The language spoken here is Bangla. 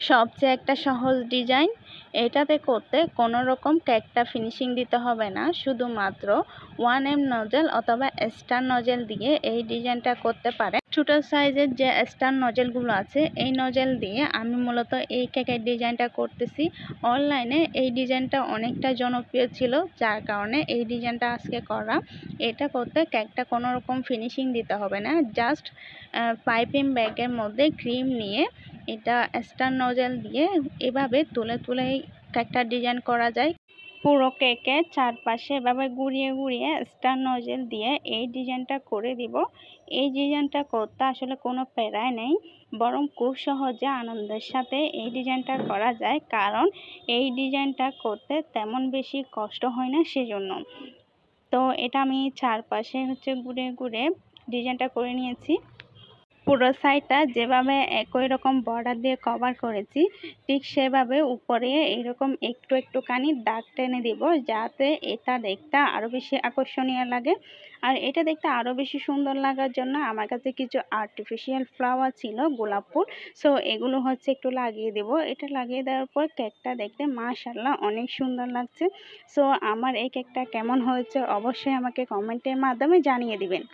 সবচেয়ে একটা সহজ ডিজাইন। এটাতে করতে কোনো রকম কেকটা ফিনিশিং দিতে হবে না, শুধুমাত্র 1M নজেল অথবা স্টার নজেল দিয়ে এই ডিজাইনটা করতে পারেন। ছোটো সাইজের যে স্টার নজেলগুলো আছে এই নজেল দিয়ে আমি মূলত এই কেকের ডিজাইনটা করতেছি। অনলাইনে এই ডিজাইনটা অনেকটা জনপ্রিয় ছিল, যার কারণে এই ডিজাইনটা আজকে করা। এটা করতে কেকটা কোনো রকম ফিনিশিং দিতে হবে না, জাস্ট পাইপিং ব্যাগের মধ্যে ক্রিম নিয়ে এটা স্টার নজেল দিয়ে এভাবে তুলে তুলে কেকটা ডিজাইন করা যায়। পুরো কেকের চারপাশে এভাবে ঘুরিয়ে ঘুরিয়ে স্টার নজেল দিয়ে এই ডিজাইনটা করে দিব। এই ডিজাইনটা করতে আসলে কোনো প্যারাই নেই, বরং খুব সহজে আনন্দের সাথে এই ডিজাইনটা করা যায়, কারণ এই ডিজাইনটা করতে তেমন বেশি কষ্ট হয় না সেজন্য। তো এটা আমি চারপাশে ঘুরে ঘুরে ডিজাইনটা করে নিয়েছি। পুরো সাইডটা যেভাবে একই রকম বর্ডার দিয়ে কভার করেছি, ঠিক সেভাবে উপরে এইরকম একটু একটুখানি দাগ টেনে দিব, যাতে এটা দেখতে আরও বেশি আকর্ষণীয় লাগে। আর এটা দেখতে আরও বেশি সুন্দর লাগার জন্য আমার কাছে কিছু আর্টিফিশিয়াল ফ্লাওয়ার ছিল, গোলাপ ফুল, সো এগুলো একটু লাগিয়ে দেব। এটা লাগিয়ে দেওয়ার পর কেকটা দেখতে মাশাআল্লাহ অনেক সুন্দর লাগছে। সো আমার এই কেকটা কেমন হয়েছে অবশ্যই আমাকে কমেন্টের মাধ্যমে জানিয়ে দিবেন।